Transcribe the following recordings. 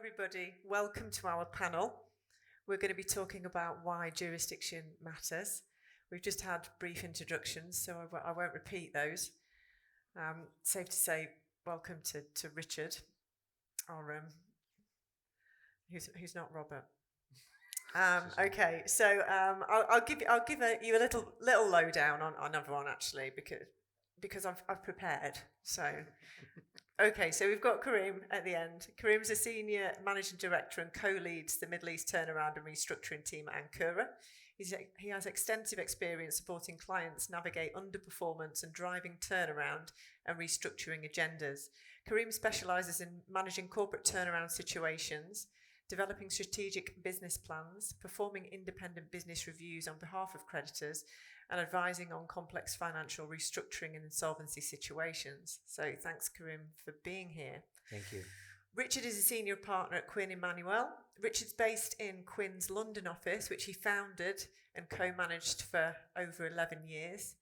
everybody. Welcome to our panel. We're going to be talking about why jurisdiction matters. We've just had brief introductions, so I won't repeat those. Safe to say, welcome to Richard, our who's not Robert. Okay, so I'll give you a little lowdown on everyone actually because I've prepared. So. Okay, so we've got Karim at the end. Karim's a senior managing director and co-leads the Middle East turnaround and restructuring team at Ankura. He has extensive experience supporting clients navigate underperformance and driving turnaround and restructuring agendas. Karim specialises in managing corporate turnaround situations, developing strategic business plans, performing independent business reviews on behalf of creditors, and advising on complex financial restructuring and insolvency situations. So thanks, Karim, for being here. Thank you. Richard is a senior partner at Quinn Emanuel. Richard's based in Quinn's London office, which he founded and co-managed for over 11 years.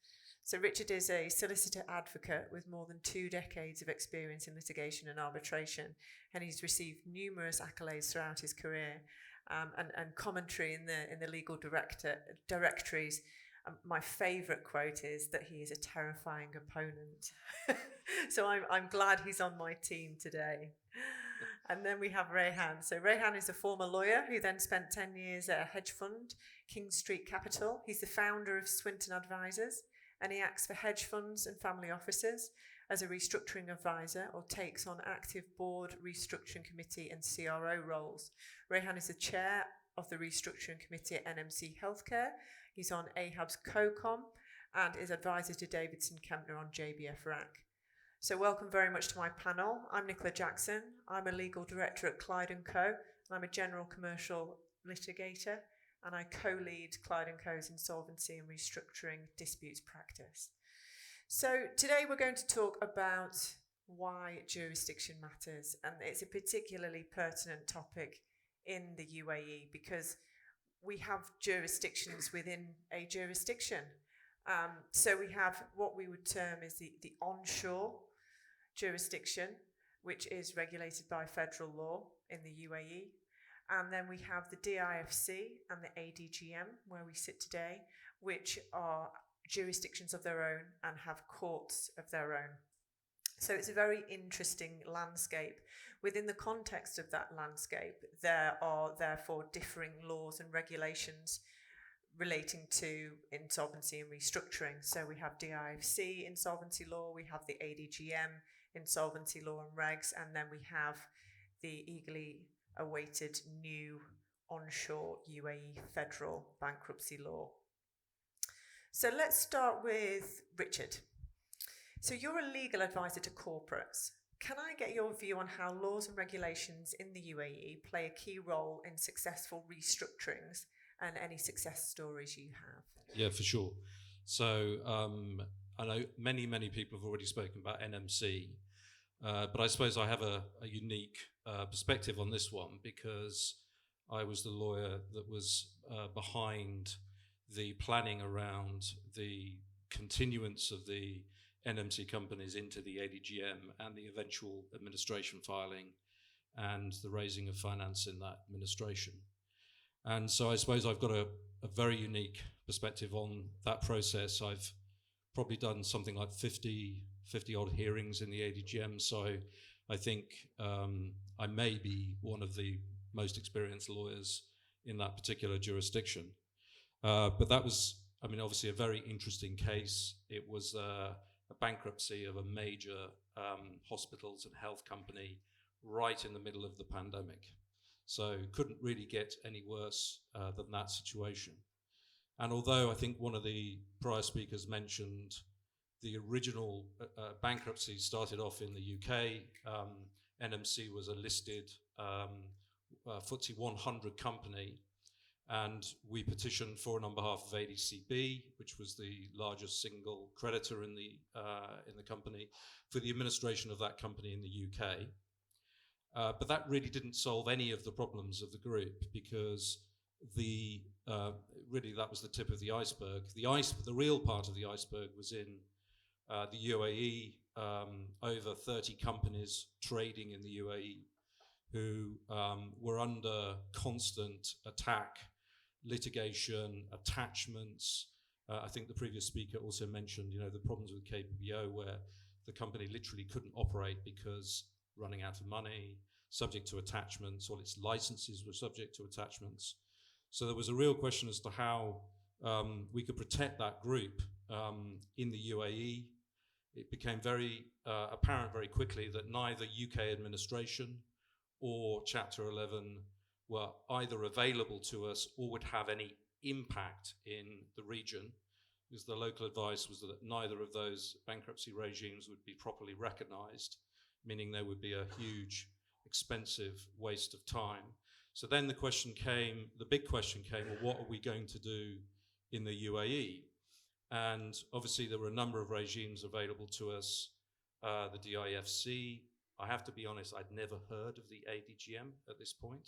So Richard is a solicitor advocate with more than 2 decades of experience in litigation and arbitration, and he's received numerous accolades throughout his career and commentary in the legal directories. My favourite quote is that he is a terrifying opponent. So I'm glad he's on my team today. And then we have Rehan. So Rehan is a former lawyer who then spent 10 years at a hedge fund, King Street Capital. He's the founder of Swinton Advisors, and he acts for hedge funds and family offices as a restructuring advisor or takes on active board, restructuring committee and CRO roles. Rehan is the chair of the restructuring committee at NMC Healthcare. He's on AHAB's COCOM and is advisor to Davidson Kempner on JBF RAC. So welcome very much to my panel. I'm Nicola Jackson. I'm a legal director at Clyde & Co. And I'm a general commercial litigator, and I co-lead Clyde & Co.'s insolvency and restructuring disputes practice. So today we're going to talk about why jurisdiction matters, and it's a particularly pertinent topic in the UAE because we have jurisdictions within a jurisdiction. So we have what we would term as the onshore jurisdiction, which is regulated by federal law in the UAE. And then we have the DIFC and the ADGM, where we sit today, which are jurisdictions of their own and have courts of their own. So it's a very interesting landscape. Within the context of that landscape, there are therefore differing laws and regulations relating to insolvency and restructuring. So we have DIFC insolvency law, we have the ADGM insolvency law and regs, and then we have the eagerly awaited new onshore UAE federal bankruptcy law. So let's start with Richard. So you're a legal advisor to corporates. Can I get your view on how laws and regulations in the UAE play a key role in successful restructurings and any success stories you have? Yeah, for sure. So I know many people have already spoken about NMC, but I suppose I have a unique perspective on this one because I was the lawyer that was behind the planning around the continuance of the NMC companies into the ADGM and the eventual administration filing and the raising of finance in that administration. And so I suppose I've got a very unique perspective on that process. I've probably done something like 50 odd hearings in the ADGM. So I think I may be one of the most experienced lawyers in that particular jurisdiction. But that was, I mean, obviously a very interesting case. It was a bankruptcy of a major hospitals and health company right in the middle of the pandemic. So couldn't really get any worse than that situation. And although I think one of the prior speakers mentioned the original bankruptcy started off in the UK, NMC was a listed FTSE 100 company, and we petitioned for and on behalf of ADCB, which was the largest single creditor in the company, for the administration of that company in the UK. But that really didn't solve any of the problems of the group because really that was the tip of the iceberg. The real part of the iceberg was in the UAE, over 30 companies trading in the UAE who were under constant attack, litigation, attachments. I think the previous speaker also mentioned, the problems with KPBO where the company literally couldn't operate because running out of money, subject to attachments, all its licenses were subject to attachments. So there was a real question as to how we could protect that group in the UAE. It became very apparent very quickly that neither UK administration or Chapter 11 were either available to us or would have any impact in the region, because the local advice was that neither of those bankruptcy regimes would be properly recognized, meaning there would be a huge, expensive waste of time. So then the big question came, well, what are we going to do in the UAE? And obviously there were a number of regimes available to us, the DIFC. I have to be honest, I'd never heard of the ADGM at this point.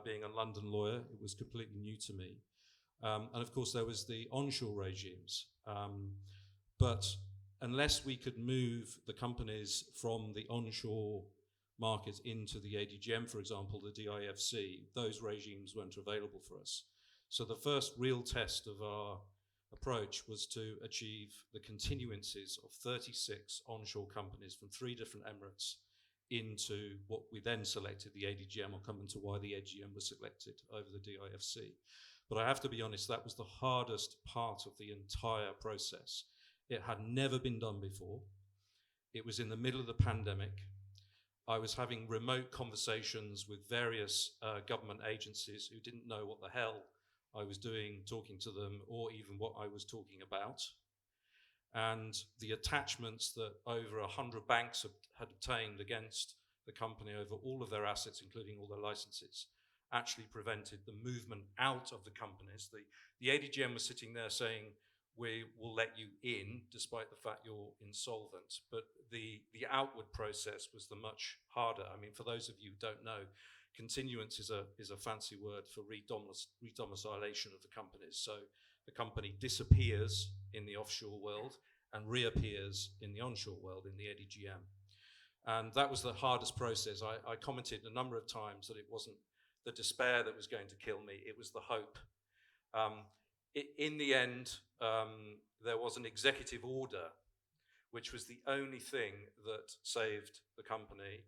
Being a London lawyer, it was completely new to me. And of course there was the onshore regimes. But unless we could move the companies from the onshore market into the ADGM, for example, the DIFC, those regimes weren't available for us. So the first real test of our approach was to achieve the continuances of 36 onshore companies from 3 different emirates into what we then selected, the ADGM. I'll come into why the ADGM was selected over the DIFC. But I have to be honest, that was the hardest part of the entire process. It had never been done before. It was in the middle of the pandemic. I was having remote conversations with various government agencies who didn't know what the hell I was doing, talking to them, or even what I was talking about. And the attachments that over 100 banks had obtained against the company over all of their assets, including all their licenses, actually prevented the movement out of the companies. The ADGM was sitting there saying, we will let you in despite the fact you're insolvent. But the outward process was the much harder. I mean, for those of you who don't know, continuance is a fancy word for redomiciliation of the companies. So the company disappears in the offshore world and reappears in the onshore world, in the ADGM. And that was the hardest process. I commented a number of times that it wasn't the despair that was going to kill me, it was the hope. In the end, there was an executive order, which was the only thing that saved the company.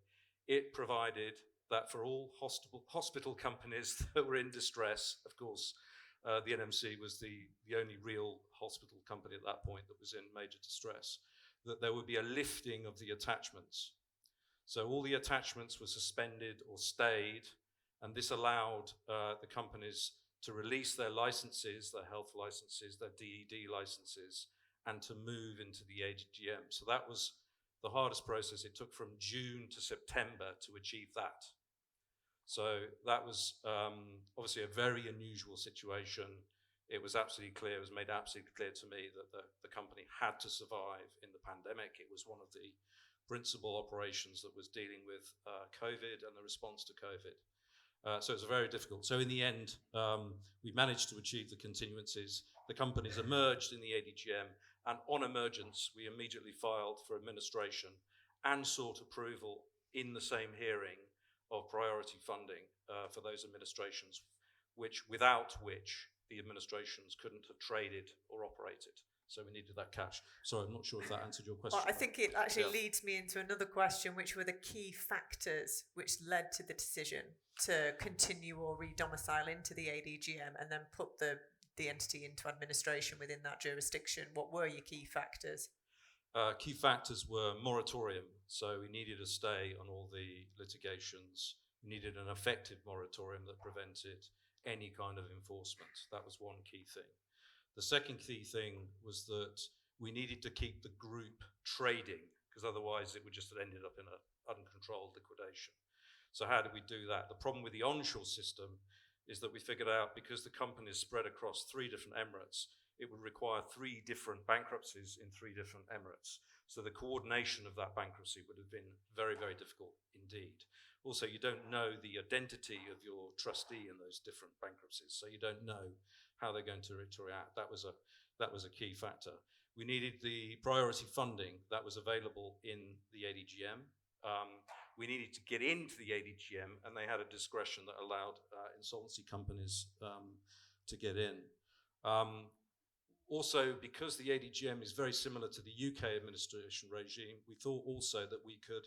It provided that for all hospital companies that were in distress, of course, the NMC was the only real hospital company at that point that was in major distress, that there would be a lifting of the attachments. So all the attachments were suspended or stayed, and this allowed the companies to release their licenses, their health licenses, their DED licenses, and to move into the ADGM. So that was the hardest process. It took from June to September to achieve that. So that was obviously a very unusual situation. It was absolutely clear, it was made absolutely clear to me that the company had to survive in the pandemic. It was one of the principal operations that was dealing with COVID and the response to COVID. So it was very difficult. So in the end, we managed to achieve the continuances. The companies emerged in the ADGM, and on emergence, we immediately filed for administration and sought approval in the same hearing of priority funding for those administrations, without which the administrations couldn't have traded or operated. So we needed that cash. Sorry, I'm not sure if that answered your question. Well, I think it actually leads me into another question, which were the key factors which led to the decision to continue or re-domicile into the ADGM and then put the entity into administration within that jurisdiction. What were your key factors? Key factors were moratorium. So we needed a stay on all the litigations. We needed an effective moratorium that prevented any kind of enforcement. That was one key thing. The second key thing was that we needed to keep the group trading, because otherwise it would just have ended up in an uncontrolled liquidation. So how did we do that? The problem with the onshore system is that we figured out, because the company is spread across 3 different emirates, it would require 3 different bankruptcies in 3 different emirates. So the coordination of that bankruptcy would have been very, very difficult indeed. Also, you don't know the identity of your trustee in those different bankruptcies, so you don't know how they're going to react. That was a key factor. We needed the priority funding that was available in the ADGM. we needed to get into the ADGM, and they had a discretion that allowed insolvency companies to get in. Also, because the ADGM is very similar to the UK administration regime, we thought also that we could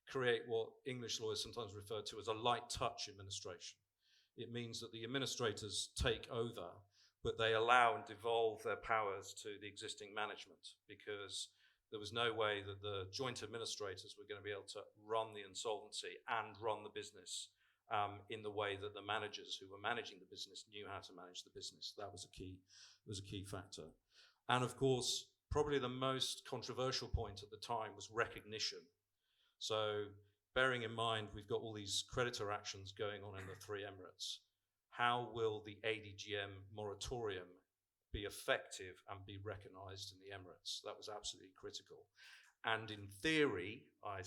create what English lawyers sometimes refer to as a light touch administration. It means that the administrators take over, but they allow and devolve their powers to the existing management, because there was no way that the joint administrators were going to be able to run the insolvency and run the business in the way that the managers who were managing the business knew how to manage the business. That was a key factor. And of course, probably the most controversial point at the time was recognition. So bearing in mind we've got all these creditor actions going on in the three Emirates, how will the ADGM moratorium be effective and be recognised in the Emirates? That was absolutely critical. And in theory, I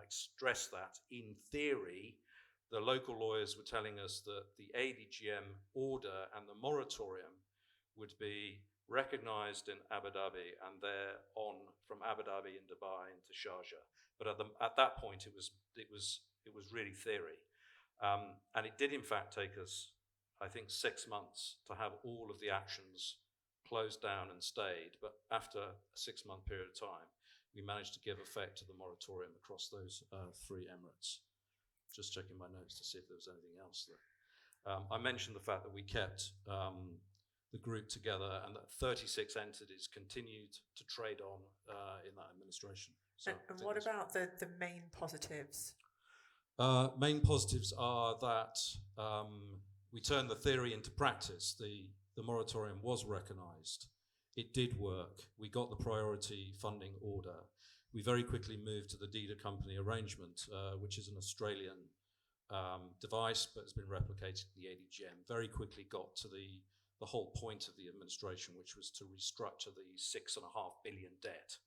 stress that, in theory, the local lawyers were telling us that the ADGM order and the moratorium would be recognised in Abu Dhabi and thereon from Abu Dhabi in Dubai into Sharjah. But at that point, it was really theory, and it did in fact take us, I think, 6 months to have all of the actions closed down and stayed. But after a 6-month period of time, we managed to give effect to the moratorium across those three Emirates. Just checking my notes to see if there was anything else there. I mentioned the fact that we kept the group together and that 36 entities continued to trade on in that administration. So and what about the main positives? Main positives are that we turned the theory into practice. The moratorium was recognised. It did work. We got the priority funding order. We very quickly moved to the deed of company arrangement, which is an Australian device, but has been replicated in the ADGM. Very quickly got to the whole point of the administration, which was to restructure the $6.5 billion debt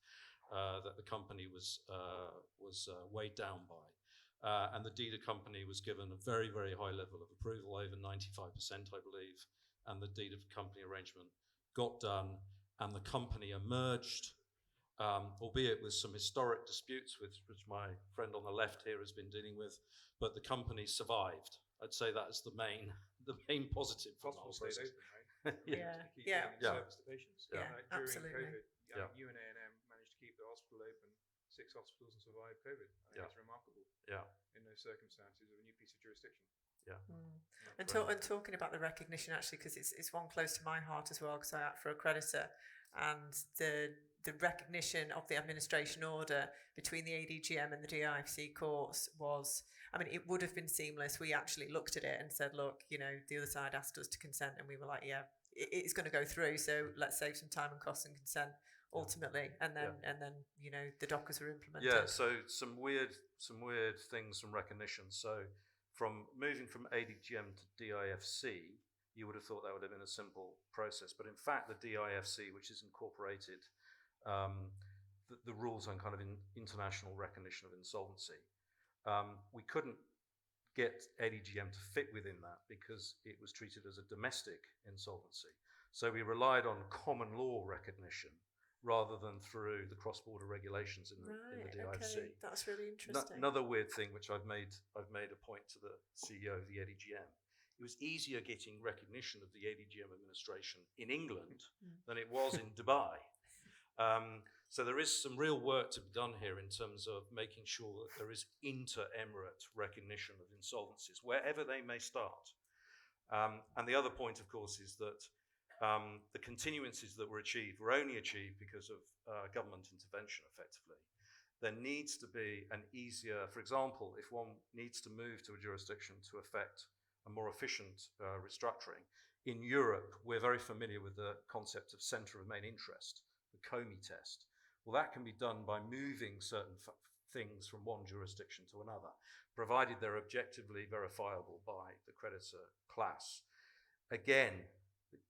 that the company was weighed down by. And the deed of company was given a very, very high level of approval, over 95%, I believe, and the deed of company arrangement got done, and the company emerged, albeit with some historic disputes, which my friend on the left here has been dealing with, but the company survived. I'd say that is the main positive from the whole process. Open, right? Service to patients. Yeah, during absolutely. COVID, you and A&M managed to keep the hospital open, 6 hospitals, and survive COVID. I think that's remarkable. Yeah. In those circumstances of a new piece of jurisdiction. Yeah. And talking about the recognition, actually, because it's one close to my heart as well, because I act for a creditor, and the recognition of the administration order between the ADGM and the DIFC courts was, I mean, it would have been seamless. We actually looked at it and said, look, the other side asked us to consent, and we were like, yeah, it's going to go through, so let's save some time and cost and consent ultimately, and then the dockers were implemented. Yeah, so some weird things from recognition. So from moving from ADGM to DIFC, you would have thought that would have been a simple process, but in fact the DIFC, which is incorporated the rules on kind of international recognition of insolvency, we couldn't get ADGM to fit within that because it was treated as a domestic insolvency. So we relied on common law recognition rather than through the cross-border regulations in the DIFC. Okay. That's really interesting. Another weird thing, which I've made a point to the CEO of the ADGM, it was easier getting recognition of the ADGM administration in England than it was in Dubai. So there is some real work to be done here in terms of making sure that there is inter-emirate recognition of insolvencies, wherever they may start. And the other point, of course, is that the continuances that were achieved were only achieved because of government intervention, effectively. There needs to be an easier, for example, if one needs to move to a jurisdiction to effect a more efficient restructuring. In Europe, we're very familiar with the concept of centre of main interest, the COMI test. Well, that can be done by moving certain things from one jurisdiction to another, provided they're objectively verifiable by the creditor class. Again,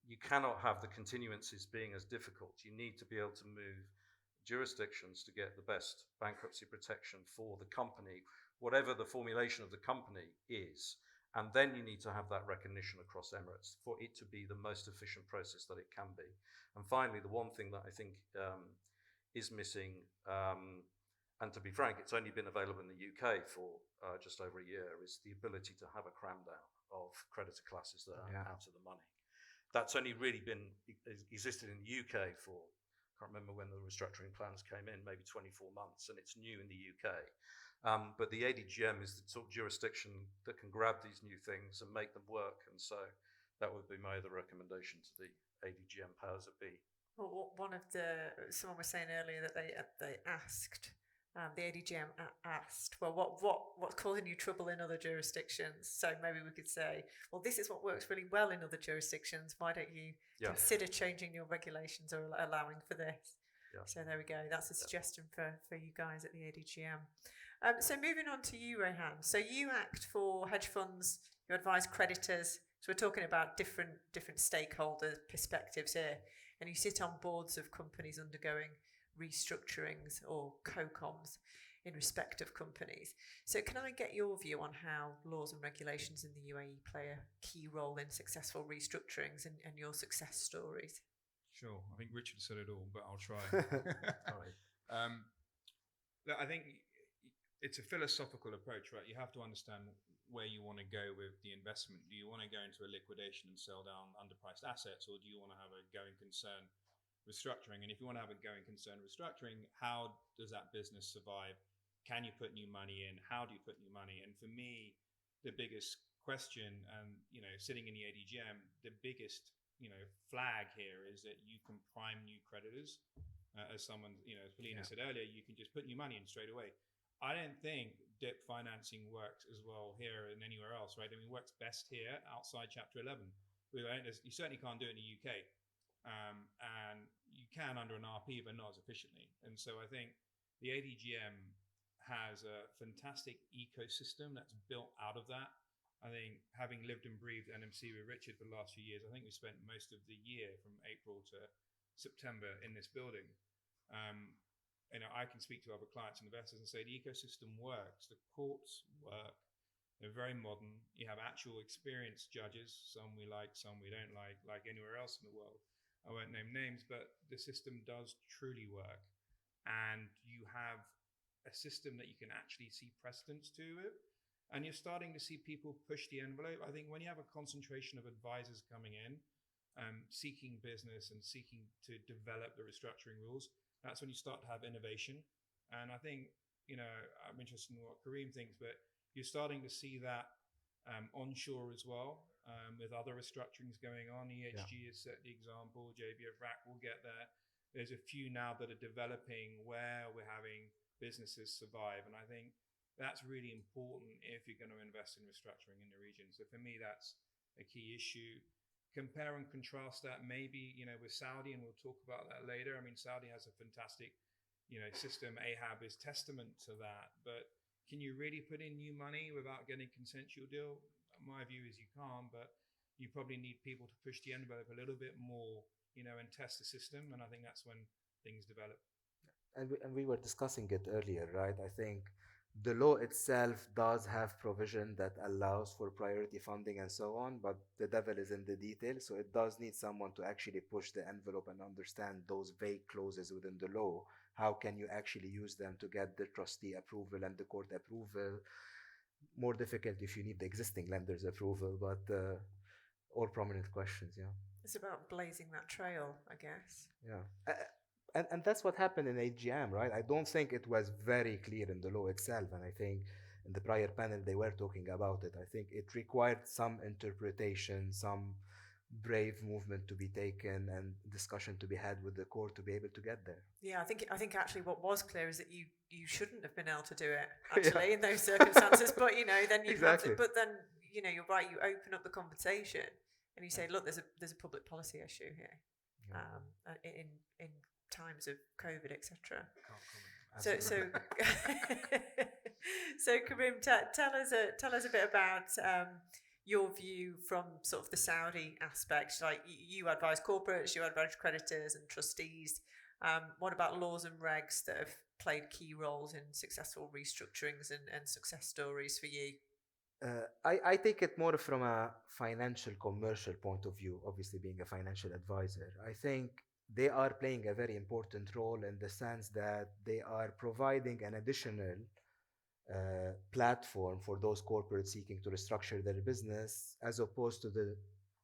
you cannot have the continuances being as difficult. You need to be able to move jurisdictions to get the best bankruptcy protection for the company, whatever the formulation of the company is. And then you need to have that recognition across Emirates for it to be the most efficient process that it can be. And finally, the one thing that I think is missing, and to be frank, it's only been available in the UK for just over a year, is the ability to have a cram down of creditor classes that are out of the money. That's only really been existed in the UK for, I can't remember when the restructuring plans came in, maybe 24 months, and it's new in the UK. But the ADGM is the sort of jurisdiction that can grab these new things and make them work, and so that would be my other recommendation to the ADGM powers that be. Well, someone was saying earlier that they asked, the ADGM asked, well, what's causing you trouble in other jurisdictions? So maybe we could say, well, this is what works really well in other jurisdictions. Why don't you consider changing your regulations or allowing for this? Yeah. So there we go. That's a suggestion for you guys at the ADGM. So moving on to you, Rehan. So you act for hedge funds, you advise creditors. So we're talking about different stakeholder perspectives here. And you sit on boards of companies undergoing restructurings or co-coms in respect of companies. So can I get your view on how laws and regulations in the UAE play a key role in successful restructurings and your success stories? Sure. I think Richard said it all, but I'll try. All right. Look, I think it's a philosophical approach, right? You have to understand where you want to go with the investment. Do you want to go into a liquidation and sell down underpriced assets, or do you want to have a going concern restructuring? And if you want to have a going concern restructuring, how does that business survive? Can you put new money in? How do you put new money in? For me, the biggest question, and sitting in the ADGM, the biggest flag here is that you can prime new creditors. As someone, as Paulina said earlier, you can just put new money in straight away. I don't think DIP financing works as well here and anywhere else, right? I mean, it works best here outside Chapter 11. You certainly can't do it in the UK. And you can under an RP, but not as efficiently. And so I think the ADGM has a fantastic ecosystem that's built out of that. I think having lived and breathed NMC with Richard for the last few years, I think we spent most of the year from April to September in this building. I can speak to other clients and investors and say the ecosystem works. The courts work. They're very modern. You have actual experienced judges. Some we like, some we don't like anywhere else in the world. I won't name names, but the system does truly work. And you have a system that you can actually see precedents to it. And you're starting to see people push the envelope. I think when you have a concentration of advisors coming in, seeking business and seeking to develop the restructuring rules, that's when you start to have innovation. And I think, I'm interested in what Kareem thinks, but you're starting to see that onshore as well, with other restructurings going on. EHG has set the example, JBF RAC will get there. There's a few now that are developing where we're having businesses survive. And I think that's really important if you're going to invest in restructuring in the region. So for me, that's a key issue. Compare and contrast that maybe, with Saudi, and we'll talk about that later. I mean, Saudi has a fantastic, system. AHAB is testament to that. But can you really put in new money without getting a consensual deal? My view is you can't, but you probably need people to push the envelope a little bit more, and test the system. And I think that's when things develop. And we were discussing it earlier, right? I think the law itself does have provision that allows for priority funding and so on, but the devil is in the details. So it does need someone to actually push the envelope and understand those vague clauses within the law. How can you actually use them to get the trustee approval and the court approval? More difficult if you need the existing lender's approval, but all prominent questions, It's about blazing that trail, I guess. Yeah. And that's what happened in AGM, right? I don't think it was very clear in the law itself. And I think in the prior panel, they were talking about it. I think it required some interpretation, some brave movement to be taken and discussion to be had with the court to be able to get there. Yeah, I think actually what was clear is that you shouldn't have been able to do it actually in those circumstances. But then you exactly. have to, but then you're right. You open up the conversation and you say, look, there's a public policy issue here, in times of COVID, etc. So Karim, tell us a bit about your view from sort of the Saudi aspect. Like you advise corporates, you advise creditors and trustees. What about laws and regs that have played key roles in successful restructurings and success stories for you? I take it more from a financial, commercial point of view, obviously being a financial advisor. I think they are playing a very important role in the sense that they are providing an additional platform for those corporates seeking to restructure their business as opposed to the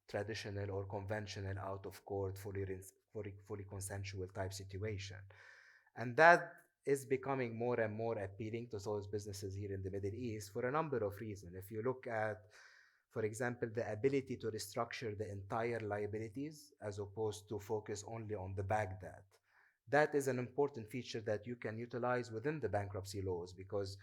traditional or conventional out of court fully consensual type situation. And that is becoming more and more appealing to those businesses here in the Middle East for a number of reasons. If you look at, for example, the ability to restructure the entire liabilities as opposed to focus only on the back debt, that is an important feature that you can utilize within the bankruptcy laws because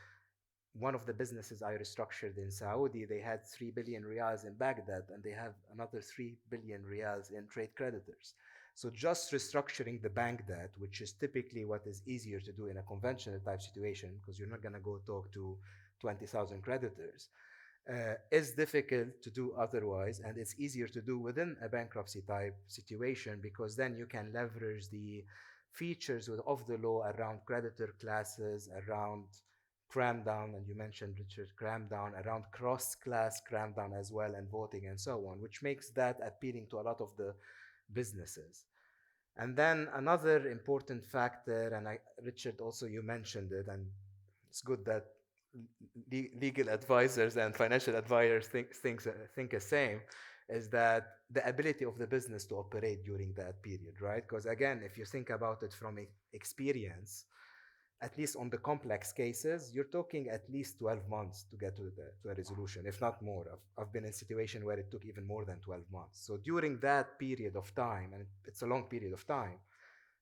one of the businesses I restructured in Saudi, they had 3 billion riyals in Baghdad and they have another 3 billion riyals in trade creditors. So just restructuring the bank debt, which is typically what is easier to do in a conventional type situation, because you're not going to go talk to 20,000 creditors, is difficult to do otherwise, and it's easier to do within a bankruptcy type situation because then you can leverage the features of the law around creditor classes, around cram down, and you mentioned Richard, cram down, around cross class cram down as well, and voting and so on, which makes that appealing to a lot of the businesses. And then another important factor, and Richard, also you mentioned it, and it's good that legal advisors and financial advisors think the same, is that the ability of the business to operate during that period, right? Because again, if you think about it from experience, at least on the complex cases, you're talking at least 12 months to get to a resolution, if not more. I've been in a situation where it took even more than 12 months. So during that period of time, and it's a long period of time,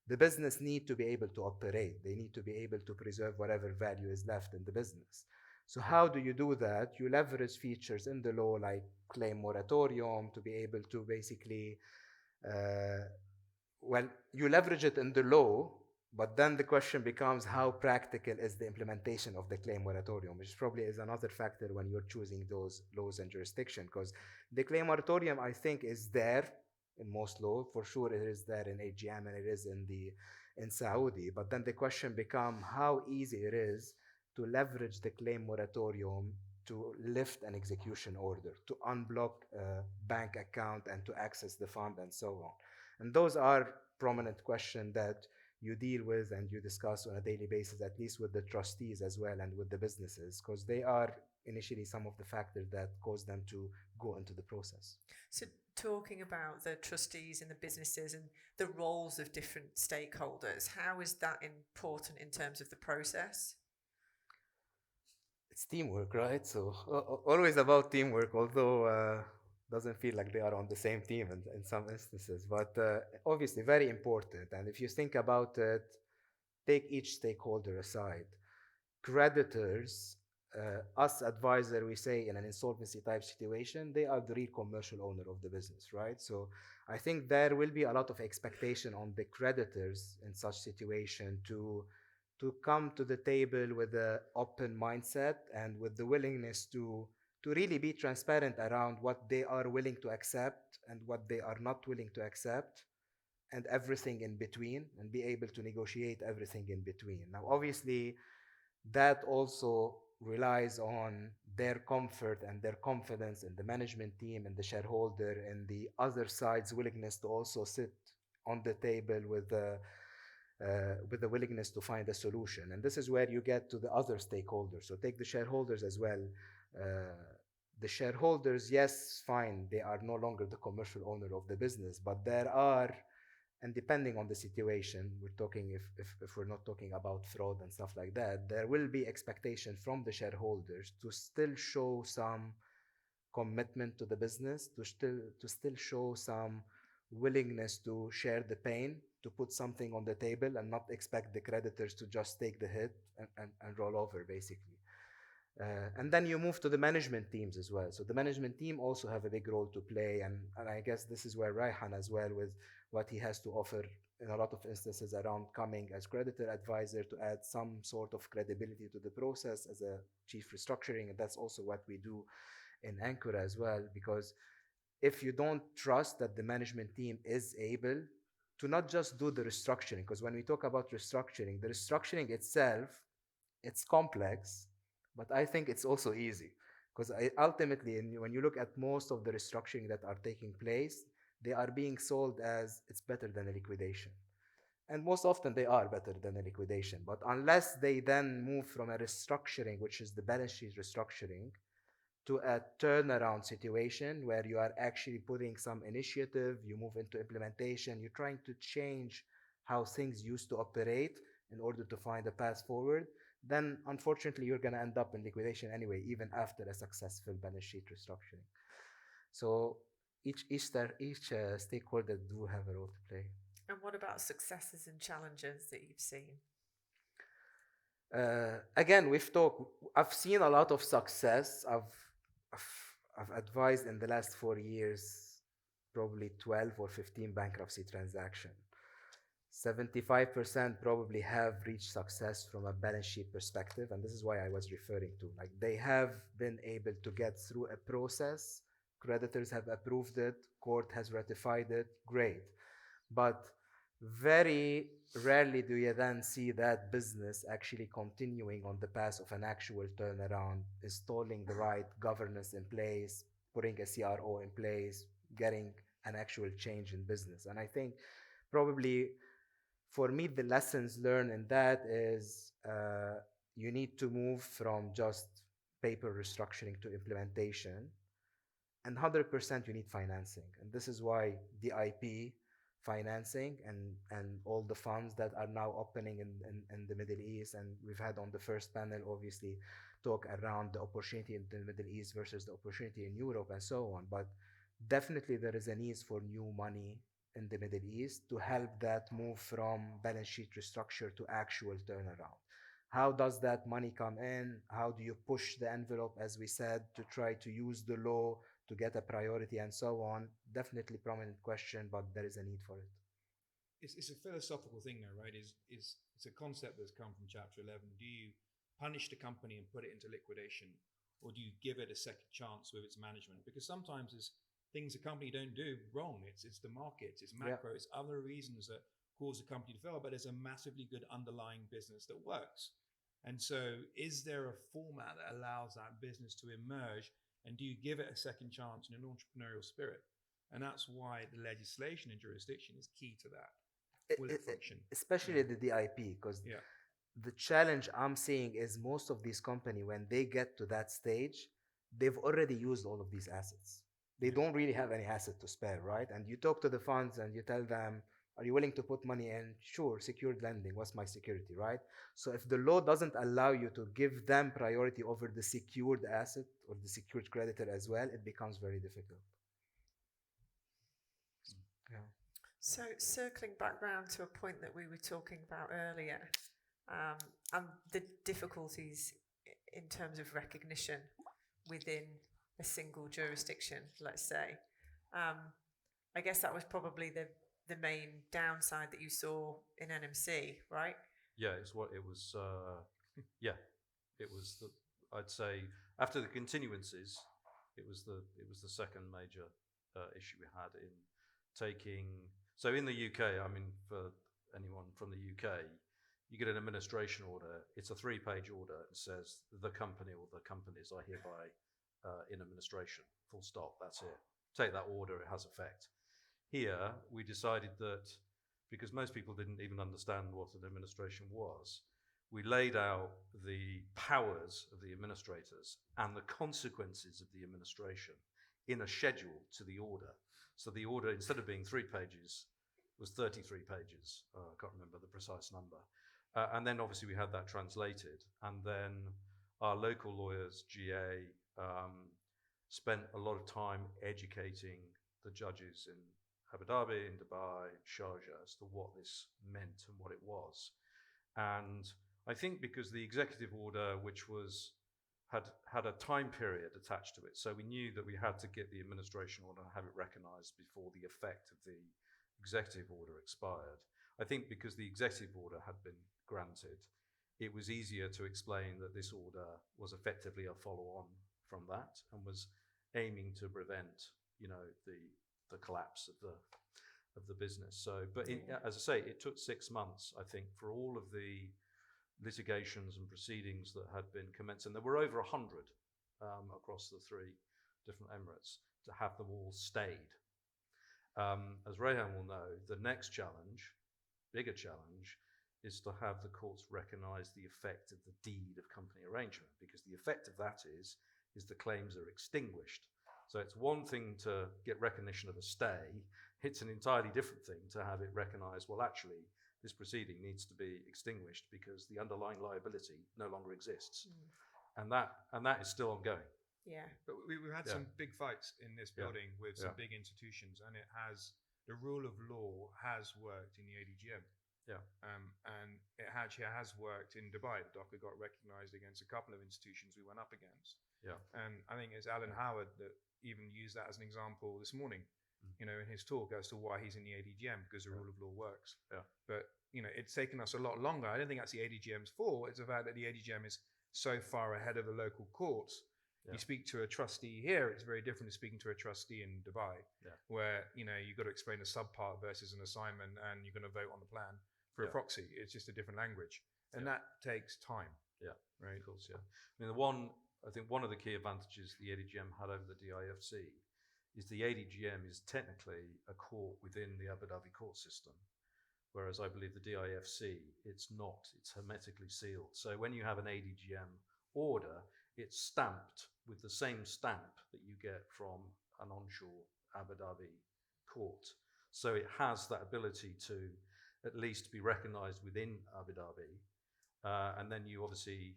the business need to be able to operate. They need to be able to preserve whatever value is left in the business. So how do you do that? You leverage features in the law like claim moratorium to be able to basically, uh, well, you leverage it in the law, but then the question becomes how practical is the implementation of the claim moratorium, which probably is another factor when you're choosing those laws and jurisdiction. Because the claim moratorium, I think, is there in most law. For sure, it is there in AGM and it is in Saudi. But then the question becomes how easy it is to leverage the claim moratorium to lift an execution order, to unblock a bank account and to access the fund and so on. And those are prominent questions that you deal with and you discuss on a daily basis, at least with the trustees as well and with the businesses, because they are initially some of the factors that cause them to go into the process. So, talking about the trustees and the businesses and the roles of different stakeholders, how is that important in terms of the process? It's teamwork, right? So always about teamwork, although doesn't feel like they are on the same team in some instances, but obviously very important. And if you think about it, take each stakeholder aside. Creditors, us advisor, we say in an insolvency type situation, they are the real commercial owner of the business, right? So I think there will be a lot of expectation on the creditors in such situation to come to the table with an open mindset and with the willingness to really be transparent around what they are willing to accept and what they are not willing to accept and everything in between, and be able to negotiate everything in between. Now obviously that also relies on their comfort and their confidence in the management team and the shareholder and the other side's willingness to also sit on the table with the willingness to find a solution. And this is where you get to the other stakeholders. So take the shareholders as well. The shareholders, yes, fine, they are no longer the commercial owner of the business, but there are, and depending on the situation, we're talking if we're not talking about fraud and stuff like that, there will be expectation from the shareholders to still show some commitment to the business, to still show some willingness to share the pain, to put something on the table and not expect the creditors to just take the hit and roll over basically. And then you move to the management teams as well. So the management team also have a big role to play, and I guess this is where Raihan as well, with what he has to offer in a lot of instances around coming as creditor advisor to add some sort of credibility to the process as a chief restructuring, and that's also what we do in Ankara as well. Because if you don't trust that the management team is able to not just do the restructuring, because when we talk about restructuring, the restructuring itself, it's complex, but I think it's also easy. Because ultimately, when you look at most of the restructuring that are taking place, they are being sold as it's better than a liquidation. And most often they are better than a liquidation. But unless they then move from a restructuring, which is the balance sheet restructuring, to a turnaround situation where you are actually putting some initiative, you move into implementation, you're trying to change how things used to operate in order to find a path forward, then unfortunately you're going to end up in liquidation anyway, even after a successful balance sheet restructuring. So each stakeholder do have a role to play. And what about successes and challenges that you've seen? Again, I've seen a lot of success. I've advised in the last 4 years probably 12 or 15 bankruptcy transactions. 75% probably have reached success from a balance sheet perspective, and this is why I was referring to. Like, they have been able to get through a process, creditors have approved it, court has ratified it, great. But very rarely do you then see that business actually continuing on the path of an actual turnaround, installing the right governance in place, putting a CRO in place, getting an actual change in business. And I think probably for me, the lessons learned in that is you need to move from just paper restructuring to implementation. And 100% you need financing. And this is why the IP financing and all the funds that are now opening in the Middle East. And we've had on the first panel, obviously, talk around the opportunity in the Middle East versus the opportunity in Europe and so on. But definitely there is a need for new money in the Middle East to help that move from balance sheet restructure to actual turnaround. How does that money come in? How do you push the envelope, as we said, to try to use the law to get a priority and so on? Definitely prominent question, but there is a need for it. It's a philosophical thing, though, right? It's a concept that's come from Chapter 11. Do you punish the company and put it into liquidation, or do you give it a second chance with its management? Because sometimes it's things a company don't do wrong. It's the markets, it's macro, it's other reasons that cause a company to fail, but there's a massively good underlying business that works. And so is there a format that allows that business to emerge, and do you give it a second chance in an entrepreneurial spirit? And that's why the legislation and jurisdiction is key to that. Will it function? Especially the DIP, because the challenge I'm seeing is most of these companies, when they get to that stage, they've already used all of these assets. They don't really have any asset to spare, right? And you talk to the funds and you tell them, are you willing to put money in? Sure, secured lending. What's my security, right? So if the law doesn't allow you to give them priority over the secured asset or the secured creditor as well, it becomes very difficult. Yeah. So circling back round to a point that we were talking about earlier, and the difficulties in terms of recognition within a single jurisdiction, let's say. I guess that was probably the main downside that you saw in NMC, right? Yeah, it's what it was. Yeah, it was the. I'd say after the continuances, it was the second major issue we had in taking. So in the UK, I mean, for anyone from the UK, you get an administration order. It's a 3-page order. It says the company or the companies are hereby in administration. Full stop. That's it. Take that order. It has effect. Here, we decided that because most people didn't even understand what an administration was, we laid out the powers of the administrators and the consequences of the administration in a schedule to the order. So the order, instead of being 3 pages, was 33 pages. I can't remember the precise number. And then obviously we had that translated. And then our local lawyers, GA, spent a lot of time educating the judges in Abu Dhabi, in Dubai, Sharjah, as to what this meant and what it was. And I think because the executive order, which had a time period attached to it, so we knew that we had to get the administration order and have it recognised before the effect of the executive order expired. I think because the executive order had been granted, it was easier to explain that this order was effectively a follow-on from that and was aiming to prevent, the collapse of the business. So, but as I say, it took 6 months, I think, for all of the litigations and proceedings that had been commenced, and there were over 100 across the 3 different emirates, to have them all stayed. As Rehan will know, the next challenge, bigger challenge, is to have the courts recognise the effect of the deed of company arrangement, because the effect of that is the claims are extinguished. So it's one thing to get recognition of a stay, it's an entirely different thing to have it recognised, well, actually, this proceeding needs to be extinguished because the underlying liability no longer exists. And that is still ongoing. Yeah. But we've had some big fights in this building with some big institutions, and the rule of law has worked in the ADGM. Yeah. And it actually has worked in Dubai. The DOCA got recognised against a couple of institutions we went up against. Yeah. And I think it's Alan Howard that even used that as an example this morning, in his talk as to why he's in the ADGM, because the rule of law works. Yeah. But, it's taken us a lot longer. I don't think that's the ADGM's fault. It's the fact that the ADGM is so far ahead of the local courts. You speak to a trustee here, it's very different to speaking to a trustee in Dubai, where, you've got to explain a subpart versus an assignment, and you're going to vote on the plan for a proxy. It's just a different language. And that takes time. Yeah, right. Of course, yeah. I mean, I think one of the key advantages the ADGM had over the DIFC is the ADGM is technically a court within the Abu Dhabi court system, whereas I believe the DIFC, it's not. It's hermetically sealed. So when you have an ADGM order, it's stamped with the same stamp that you get from an onshore Abu Dhabi court. So it has that ability to at least be recognised within Abu Dhabi. And then you obviously,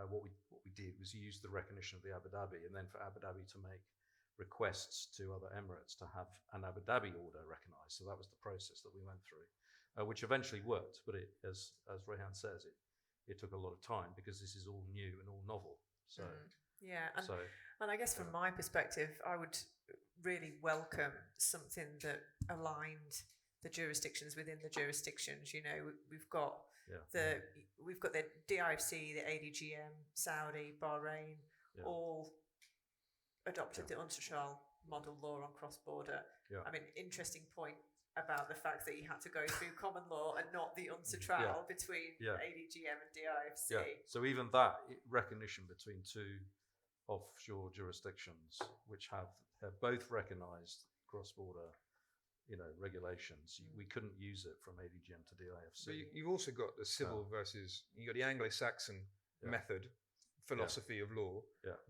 what we did was use the recognition of the Abu Dhabi, and then for Abu Dhabi to make requests to other Emirates to have an Abu Dhabi order recognised. So that was the process that we went through, which eventually worked. But as Rehan says, it took a lot of time because this is all new and all novel. So and I guess from my perspective, I would really welcome something that aligned the jurisdictions within the jurisdictions. We've got the DIFC, the ADGM, Saudi, Bahrain, all adopted the UNCITRAL model law on cross-border. I mean, interesting point about the fact that you had to go through common law and not the UNCITRAL between ADGM and DIFC. So even that recognition between two offshore jurisdictions, which have both recognised cross-border, regulations, we couldn't use it from ADGM to DIFC. But you've also got the civil versus, you've got the Anglo-Saxon method, philosophy of law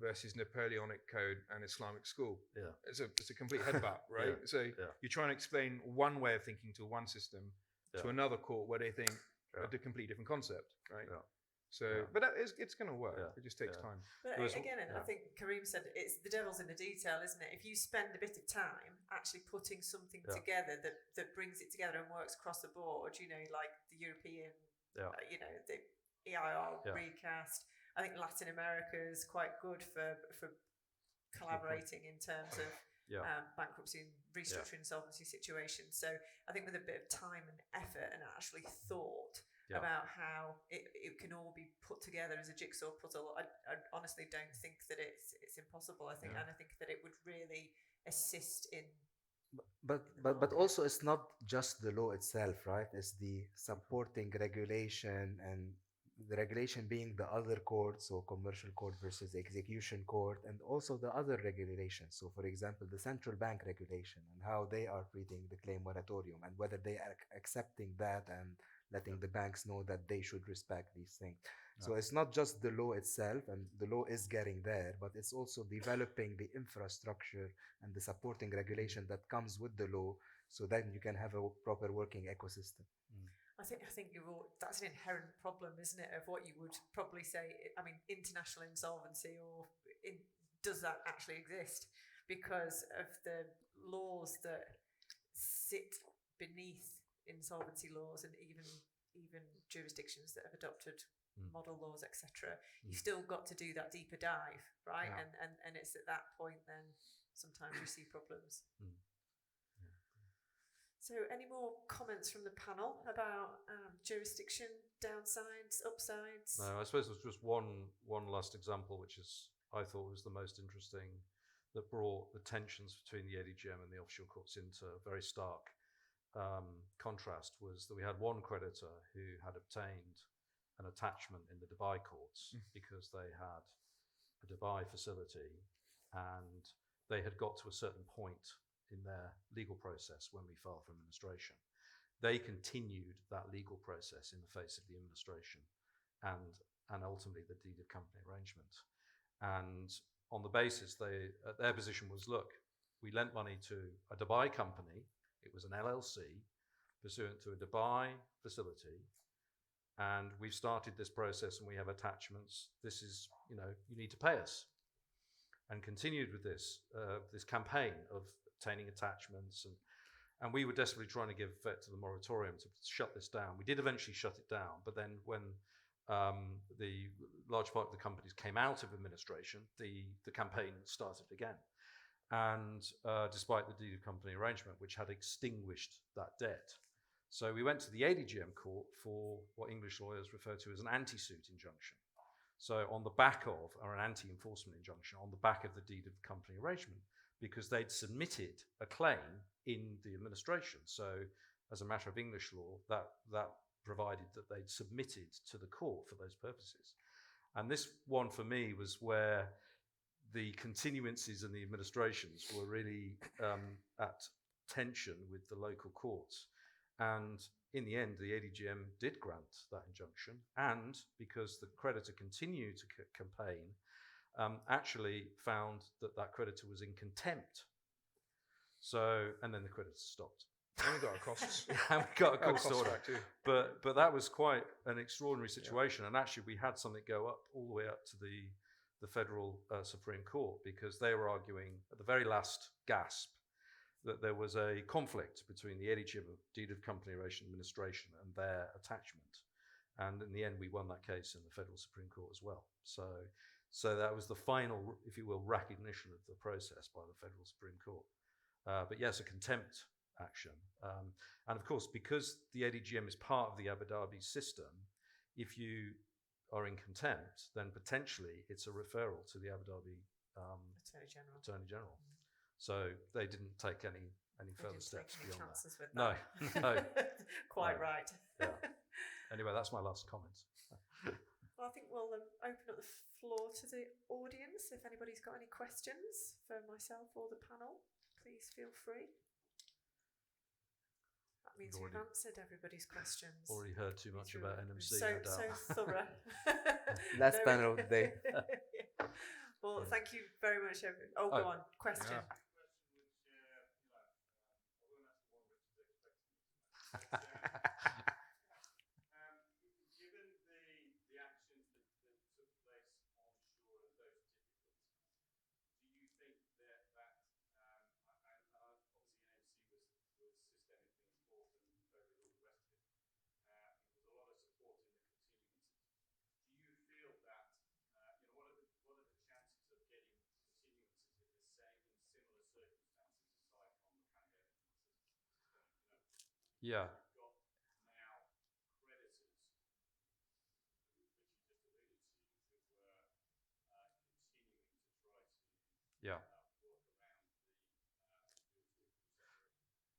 versus Napoleonic code and Islamic school. It's a complete headbutt, right? So you're trying to explain one way of thinking to one system to another court where they think a completely different concept, right? So, but it's going to work. It just takes time. But again, I think Kareem said it's the devil's in the detail, isn't it? If you spend a bit of time actually putting something together that brings it together and works across the board, like the European, the EIR recast. I think Latin America is quite good for collaborating in terms of bankruptcy and restructuring solvency situations. So I think with a bit of time and effort and actually thought about how it can all be put together as a jigsaw puzzle, I honestly don't think that it's impossible. I think that it would really assist in. But also it's not just the law itself, right? It's the supporting regulation, and the regulation being the other courts, so commercial court versus execution court, and also the other regulations. So for example, the central bank regulation and how they are treating the claim moratorium, and whether they are accepting that and letting the banks know that they should respect these things. So it's not just the law itself, and the law is getting there, but it's also developing the infrastructure and the supporting regulation that comes with the law, so then you can have a proper working ecosystem. I think that's an inherent problem, isn't it, of what you would probably say, I mean, international insolvency, or does that actually exist? Because of the laws that sit beneath insolvency laws, and even jurisdictions that have adopted model laws, etc. You've still got to do that deeper dive, right? And it's at that point then sometimes you see problems. So any more comments from the panel about jurisdiction, downsides, upsides? No, I suppose there's just one last example, which I thought was the most interesting, that brought the tensions between the ADGM and the offshore courts into very stark contrast, was that we had one creditor who had obtained an attachment in the Dubai courts because they had a Dubai facility, and they had got to a certain point in their legal process when we filed for administration. They continued that legal process in the face of the administration and ultimately the deed of company arrangement. And on the basis, their position was, look, we lent money to a Dubai company. It was an LLC pursuant to a Dubai facility. And we've started this process and we have attachments. This is, you need to pay us. And continued with this campaign of obtaining attachments. And we were desperately trying to give effect to the moratorium to shut this down. We did eventually shut it down, but then when the large part of the companies came out of administration, the campaign started again. And despite the deed of company arrangement, which had extinguished that debt. So we went to the ADGM court for what English lawyers refer to as an anti-suit injunction. So on the back of, or an anti-enforcement injunction, on the back of the deed of company arrangement, because they'd submitted a claim in the administration. So as a matter of English law, that provided that they'd submitted to the court for those purposes. And this one for me was where the continuances and the administrations were really at tension with the local courts. And in the end, the ADGM did grant that injunction, and because the creditor continued to campaign, actually found that creditor was in contempt. So, and then the creditor stopped. And we got our costs. And we got a cost cost order. back too. But that was quite an extraordinary situation. And actually, we had something go up all the way up to the federal Supreme Court, because they were arguing at the very last gasp that there was a conflict between the ADGM Deed of Company Administration and their attachment. And in the end, we won that case in the federal Supreme Court as well. So that was the final, if you will, recognition of the process by the federal Supreme Court. But yes, a contempt action. And of course, because the ADGM is part of the Abu Dhabi system, if you are in contempt, then potentially it's a referral to the Abu Dhabi Attorney General. So they didn't take any further steps beyond that. No. Quite No. right. Yeah. Anyway, that's my last comment. Well, I think we'll open up the floor to the audience. If anybody's got any questions for myself or the panel, please feel free. That means we've answered everybody's questions. Already heard too much about NMC. So thorough. Last panel of the day. Yeah. Well, thank you very much. Go on. Question. Yeah. Given the actions that took place onshore and those difficulties, do you think that obviously NMC was systemically important over all the rest of it, and there was a lot of support in the continuances. Do you feel that what are the chances of getting continuances in the same in similar circumstances aside from the pandemic? Yeah. Yeah.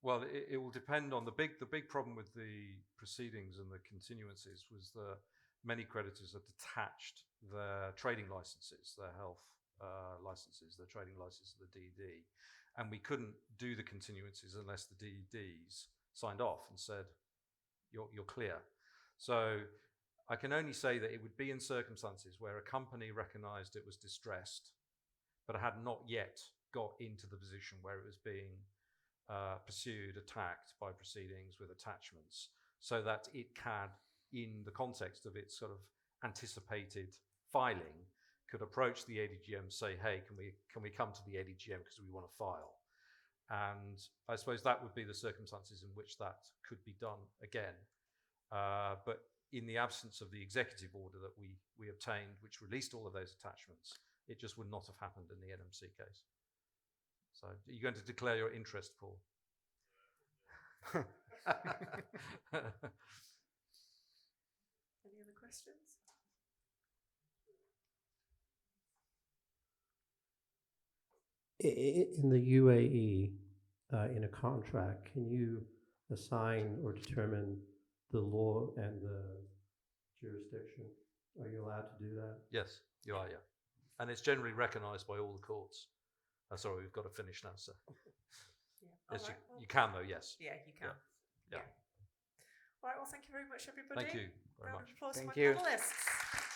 Well, it will depend on the big problem with the proceedings and the continuances was that many creditors had detached their trading licenses, their health licenses, their trading license to the DD, and we couldn't do the continuances unless the DDs signed off and said you're clear. So I can only say that it would be in circumstances where a company recognised it was distressed, but had not yet got into the position where it was being pursued, attacked by proceedings with attachments, so that it can, in the context of its sort of anticipated filing, could approach the ADGM, say, hey, can we come to the ADGM because we want to file? And I suppose that would be the circumstances in which that could be done again. But in the absence of the executive order that we obtained, which released all of those attachments, it just would not have happened in the NMC case. So are you going to declare your interest, Paul? Any other questions? In the UAE, in a contract, can you assign or determine the law and the jurisdiction? Are you allowed to do that? Yes, you are, yeah. And it's generally recognised by all the courts. Sorry, we've got to finish now, sir. Yeah. Yes, All right, well, you can though. Yes. yeah, you can. Yeah. All right, well, thank you very much, everybody. Thank you very Round much. of applause for Thank my you. panelists.